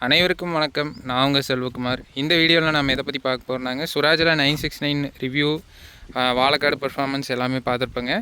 அனைவருக்கும் வணக்கம். நான் உங்கள் செல்வகுமார். இந்த வீடியோவில் நம்ம எதை பற்றி பார்க்க போகிறோம்னாங்க, சுராஜில் 969 ரிவ்யூ, வாழைக்காடு பர்ஃபார்மன்ஸ் எல்லாமே பார்த்துருப்பேங்க.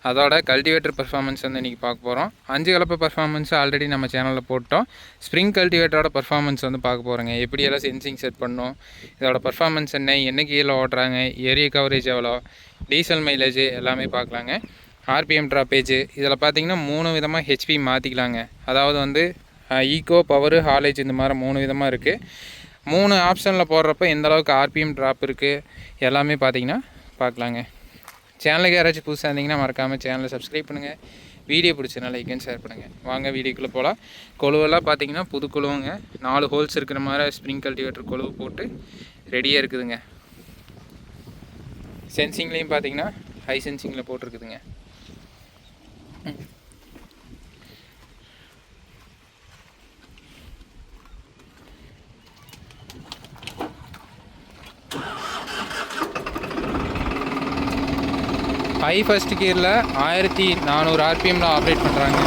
அதோட கல்டிவேட்டர் பர்ஃபார்மன்ஸ் வந்து இன்றைக்கி பார்க்க போகிறோம். 5 கலப்பை பர்ஃபார்மன்ஸ் ஆல்ரெடி நம்ம சேனலில் போட்டோம். ஸ்ப்ரிங் கல்டிவேட்டரோட பர்ஃபார்மன்ஸ் வந்து பார்க்க போகிறோங்க. எப்படியெல்லாம் சென்சிங் செட் பண்ணோம், இதோட பர்ஃபார்மன்ஸ் என்ன, என்ன கீழே ஓட்டுறாங்க, ஏரியா கவரேஜ் எவ்வளோ, டீசல் மைலேஜ் எல்லாமே பார்க்கலாங்க. ஆர்பிஎம் ட்ராப்பேஜ் இதில் பார்த்தீங்கன்னா 3 விதமாக ஹெச்பி மாற்றிக்கலாங்க. அதாவது வந்து ஈகோ, பவர், ஹாலேஜ் இந்த மாதிரி 3 விதமாக இருக்குது. 3 ஆப்ஷனில் போடுறப்ப எந்த அளவுக்கு ஆர்பிஎம் ட்ராப் இருக்குது எல்லாமே பார்த்தீங்கன்னா பார்க்கலாங்க. சேனலுக்கு யாராச்சும் புதுசாக இருந்தீங்கன்னா மறக்காமல் சேனலை சப்ஸ்கிரைப் பண்ணுங்கள். வீடியோ பிடிச்சதுனா லைக் அண்ட் ஷேர் பண்ணுங்கள். வாங்க வீடியோக்குள்ளே போகலாம். கொழுவெல்லாம் பார்த்தீங்கன்னா புது கொழுவுங்க, 4 ஹோல்ஸ் இருக்கிற மாதிரி ஸ்ப்ரிங் கல்டிவேட்டர் கொழுவு போட்டு ரெடியாக இருக்குதுங்க. சென்சிங்லேயும் பார்த்தீங்கன்னா ஹை சென்சிங்கில் போட்டிருக்குதுங்க. ஹை ஃபஸ்ட் கியரில் 1400 ஆர்பிஎம்மில் ஆப்ரேட் பண்ணுறாங்க.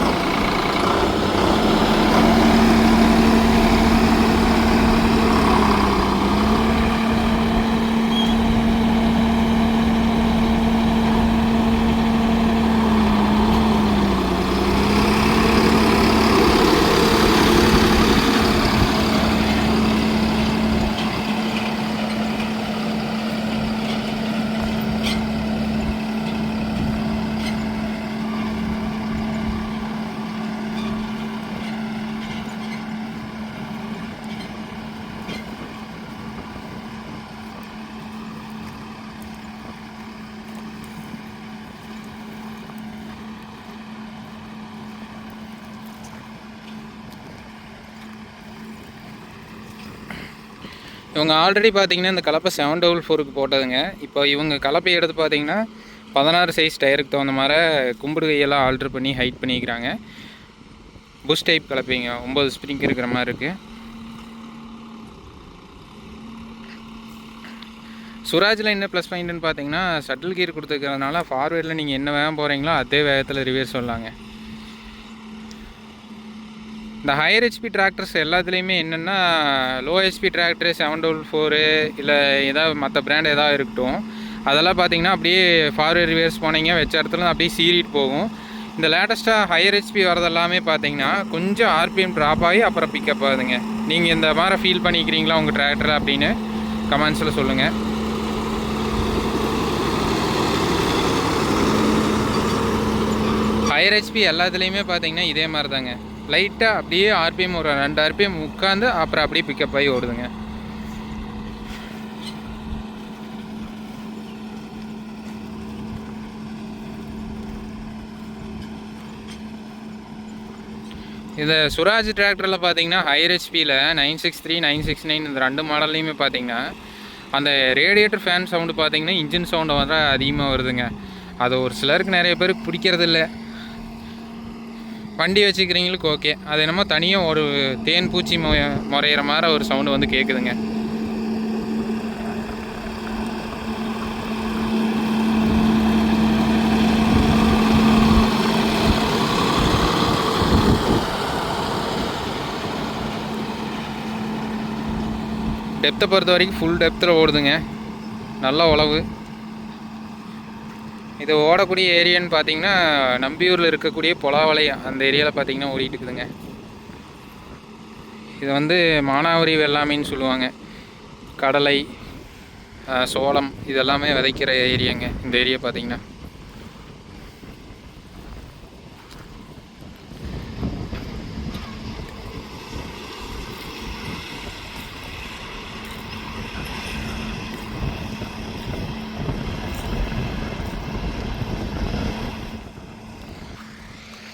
இவங்க ஆல்ரெடி பார்த்தீங்கன்னா இந்த கலப்பை 744க்கு போட்டதுங்க. இப்போ இவங்க கலப்பை எடுத்து பார்த்தீங்கன்னா 16 சைஸ் டயருக்கு தகுந்த மாதிரி கும்பிடு கையெல்லாம் ஆல்ட்ரு பண்ணி ஹைட் பண்ணிக்கிறாங்க. புஷ் டைப் கலப்பைங்க, 9 ஸ்ப்ரிங் இருக்கிற மாதிரி இருக்குது. சுராஜில் என்ன ப்ளஸ் பாயிண்ட்னு பார்த்தீங்கன்னா, ஷட்டில் கீர் கொடுத்துருக்கிறதுனால ஃபார்வேர்டில் நீங்கள் என்ன வேகம் போகிறீங்களோ அதே வேகத்தில் ரிவர்ஸ் சொல்லலாங்க. இந்த ஹையர் ஹெச்பி டிராக்டர்ஸ் எல்லாத்துலேயுமே என்னென்னா, லோ ஹெச்பி டிராக்டரு 744 இல்லை ஏதாவது மற்ற பிராண்ட் எதாவது இருக்கட்டும், அதெல்லாம் பார்த்தீங்கன்னா அப்படியே ஃபார்வேர்ட் ரிவர்ஸ் போனீங்க வச்ச இடத்துல அப்படியே சீறிட்டு போகும். இந்த லேட்டஸ்ட்டாக ஹையர் ஹெச்பி வரதெல்லாமே பார்த்தீங்கன்னா கொஞ்சம் ஆர்பிஎம் ட்ராப் ஆகி அப்புறம் பிக்கப் ஆகுதுங்க. நீங்கள் இந்த மாதிரி ஃபீல் பண்ணிக்கிறீங்களா உங்கள் டிராக்டர் அப்படின்னு கமெண்ட்ஸில் சொல்லுங்கள். ஹையர் ஹெச்பி எல்லாத்துலேயுமே பார்த்தீங்கன்னா இதே மாதிரி தாங்க. லைட்டாக அப்படியே ஆர்பிஎம் ஒரு 2 ஆர்பிஎம் உட்காந்து அப்புறம் அப்படியே பிக்கப் ஆகி ஓடுதுங்க. இந்த சுராஜ் டிராக்டரில் பார்த்தீங்கன்னா ஹையர் ஹெச்பியில் 963, 969 இந்த 2 மாடல்லையுமே பார்த்தீங்கன்னா அந்த ரேடியேட்டர் ஃபேன் சவுண்டு பார்த்தீங்கன்னா இன்ஜின் சவுண்டு வர அதிகமாக வருதுங்க. அது ஒரு சிலருக்கு நிறைய பேருக்கு பிடிக்கிறதில்ல. வண்டி வச்சுக்கிறீங்களுக்கு ஓகே, அது என்னமோ தனியாக ஒரு தேன் பூச்சி முறையிற மாதிரி ஒரு சவுண்டு வந்து கேட்குதுங்க. டெப்த்தை பொறுத்த வரைக்கும் ஃபுல் டெப்த்தில் ஓடுதுங்க, நல்ல உழவு. இது ஓடக்கூடிய ஏரியான்னு பார்த்தீங்கன்னா நம்பியூரில் இருக்கக்கூடிய பொலாவளை அந்த ஏரியாவில் பார்த்தீங்கன்னா ஓடிட்டு இருக்குதுங்க. இது வந்து மானாவரி வெள்ளாமைன்னு சொல்லுவாங்க. கடலை, சோளம் இதெல்லாமே விதைக்கிற ஏரியாங்க இந்த ஏரியா பார்த்தீங்கன்னா.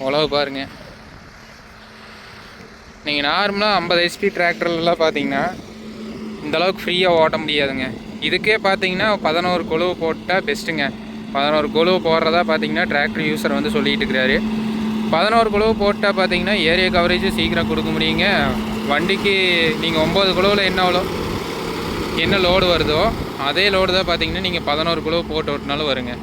உழவு பாருங்கள். நீங்கள் நார்மலாக 50 ஹெச்பி டிராக்டர்லாம் பார்த்தீங்கன்னா இந்தளவுக்கு ஃப்ரீயாக ஓட்ட முடியாதுங்க. இதுக்கே பார்த்தீங்கன்னா 11 கொழுவு போட்டால் பெஸ்ட்டுங்க. 11 கொழுவு போடுறதா பார்த்தீங்கன்னா டிராக்டர் யூஸர் வந்து சொல்லிகிட்டு இருக்கிறாரு. 11 கொழுவு போட்டால் பார்த்தீங்கன்னா ஏரியா கவரேஜ் சீக்கிரம் கொடுக்க முடியுங்க. வண்டிக்கு நீங்கள் 9 கொழுவில் என்ன லோடு வருதோ அதே லோடு தான் பார்த்தீங்கன்னா நீங்கள் 11 கொழுவு போட்டு ஓட்டினாலும் வருங்க.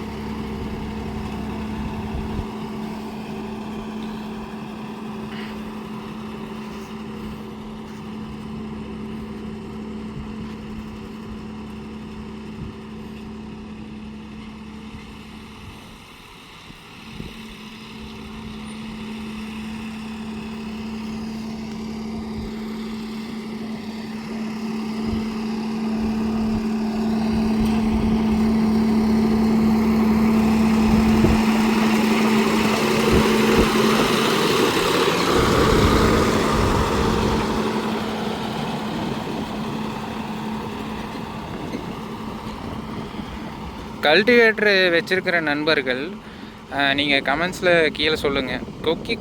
கல்டிவேட்டர் வச்சுருக்கிற நண்பர்கள் நீங்கள் கமெண்ட்ஸில் கீழே சொல்லுங்கள். கொக்கி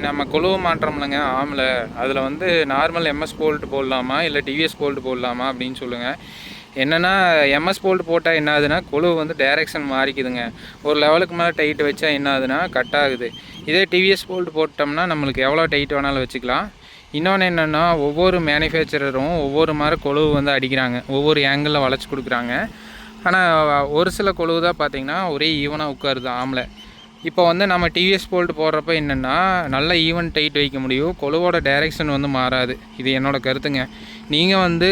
நம்ம கொழுவு மாற்றோம்லங்க ஆமில், அதில் வந்து நார்மல் எம்எஸ் போல்ட் போடலாமா இல்லை டிவிஎஸ் போல்ட் போடலாமா அப்படின்னு சொல்லுங்கள். என்னென்னா எம்எஸ் போல்ட் போட்டால் என்ன ஆகுதுன்னா கொழுவு வந்து டைரெக்ஷன் மாறிக்குதுங்க. ஒரு லெவலுக்கு மேலே டைட்டு வச்சா என்ன ஆகுதுன்னா கட் ஆகுது. இதே டிவிஎஸ் போல்ட் போட்டோம்னா நம்மளுக்கு எவ்வளோ டைட் வேணாலும் வச்சுக்கலாம். இன்னொன்று என்னென்னா ஒவ்வொரு மேனுஃபேக்சரரும் ஒவ்வொரு மாதிரி கொழுவு வந்து அடிக்கிறாங்க, ஒவ்வொரு ஆங்கிளில் வளைச்சி கொடுக்குறாங்க. ஆனால் ஒரு சில கொழுவு தான் பார்த்திங்கன்னா ஒரே ஈவனாக உட்காருது ஆமில். இப்போ வந்து நம்ம டிவிஎஸ் போல்ட் போடுறப்ப என்னென்னா நல்ல ஈவன் டைட் வைக்க முடியும், கொழுவோட டைரெக்ஷன் வந்து மாறாது. இது என்னோடய கருத்துங்க. நீங்கள் வந்து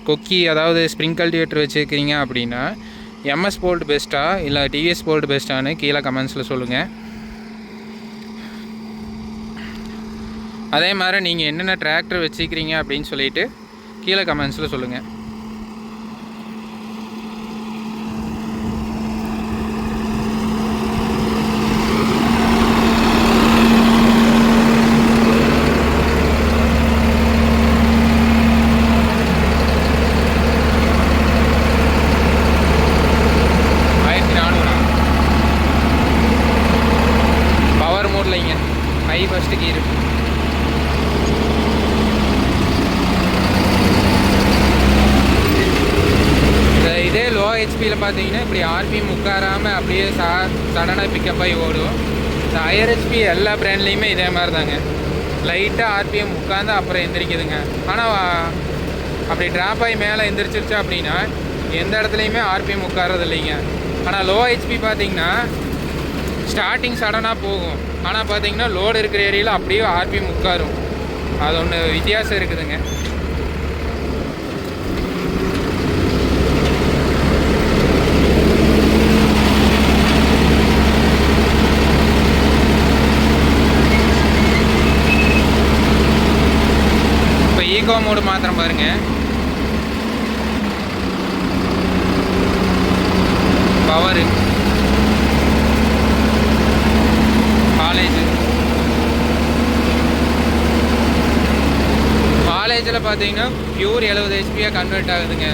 கொக்கி அதாவது ஸ்ப்ரிங் கல்டிவேட்டர் வச்சுருக்கிறீங்க அப்படின்னா எம்எஸ் போல்ட் பெஸ்ட்டாக இல்லை டிவிஎஸ் போல்ட் பெஸ்ட்டானு கீழே கமெண்ட்ஸில் சொல்லுங்கள். அதே மாதிரி நீங்கள் என்னென்ன டிராக்டர் வச்சுக்கிறீங்க அப்படின்னு சொல்லிவிட்டு கீழே கமெண்ட்ஸில் சொல்லுங்கள். பவர் மோட்லைங்க ஹை ஃபஸ்ட்டு கீரு. இதே லோ ஹெச்பியில் பார்த்தீங்கன்னா இப்படி ஆர்பிஎம் உட்காராமல் அப்படியே சடனாக பிக்கப் ஆகி ஓடும். இந்த ஹையர் ஹெச்பி எல்லா பிராண்ட்லேயுமே இதே மாதிரி தாங்க, லைட்டாக ஆர்பிஎம் உட்காந்து அப்புறம் எந்திரிக்குதுங்க. ஆனால் அப்படி ட்ராப் ஆகி மேலே எந்திரிச்சிருச்சா அப்படின்னா எந்த இடத்துலையுமே ஆர்பிஎம் உட்காரது இல்லைங்க. ஆனால் லோ ஹெச்பி பார்த்தீங்கன்னா ஸ்டார்டிங் சடனாக போகும், ஆனால் பார்த்தீங்கன்னா லோடு இருக்கிற ஏரியாவில் அப்படியே ஆர்பிஎம் உட்காரும். அது ஒன்று வித்தியாசம் இருக்குதுங்க. இப்போ ஈகோ மோடு மாத்திரம் பாருங்கள், பவரு காலேஜில் பார்த்தீங்கன்னா பியூர் 70 ஹெச்பியாக கன்வெர்ட் ஆகுதுங்க.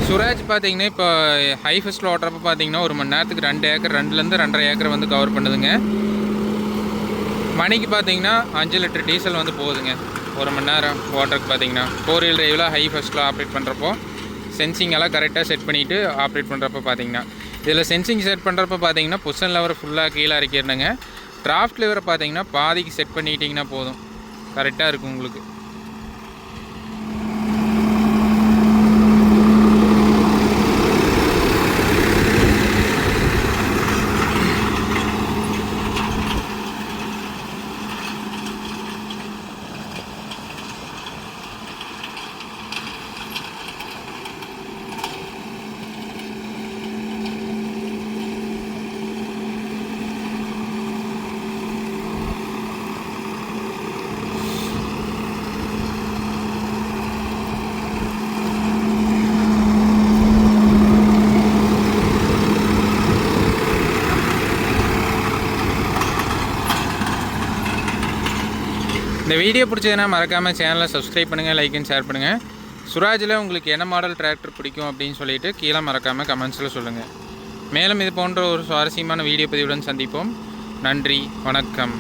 சுராஜ் பார்த்தீங்கன்னா இப்போ ஹை ஃபஸ்ட்டில் ஓட்டுறப்ப பார்த்தீங்கன்னா 1 மணி நேரத்துக்கு 2 ஏக்கர் 2லேருந்து 2.5 ஏக்கர் வந்து கவர் பண்ணுதுங்க. மணிக்கு பார்த்தீங்கன்னா 5 லிட்டர் டீசல் வந்து போகுதுங்க 1 மணி நேரம் ஓட்டுறதுக்கு. பார்த்தீங்கன்னா 4 வீல் டிரைவில் ஹை ஃபஸ்ட்டில் ஆப்ரேட் பண்ணுறப்போ சென்சிங் எல்லாம் கரெக்டாக செட் பண்ணிவிட்டு ஆப்ரேட் பண்ணுறப்ப பார்த்தீங்கன்னா இதில் சென்சிங் செட் பண்ணுறப்ப பார்த்தீங்கன்னா பொசிஷன் லெவரை ஃபுல்லாக கீழே இறக்கிடணுங்க. டிராஃப்ட் லெவரை பார்த்தீங்கன்னா பாதிக்கு செட் பண்ணிக்கிட்டிங்கன்னா போதும், கரெக்டாக இருக்கும் உங்களுக்கு. இந்த வீடியோ பிடிச்சதுன்னா மறக்காமல் சேனலை சப்ஸ்கிரைப் பண்ணுங்கள், லைக் அண்ட் ஷேர் பண்ணுங்கள். சுராஜில் உங்களுக்கு என்ன மாடல் டிராக்டர் பிடிக்கும் அப்படின்னு சொல்லிட்டு கீழே மறக்காமல் கமெண்ட்ஸில் சொல்லுங்கள். மேலும் இது போன்ற ஒரு சுவாரஸ்யமான வீடியோ பதிவுடன் சந்திப்போம். நன்றி, வணக்கம்.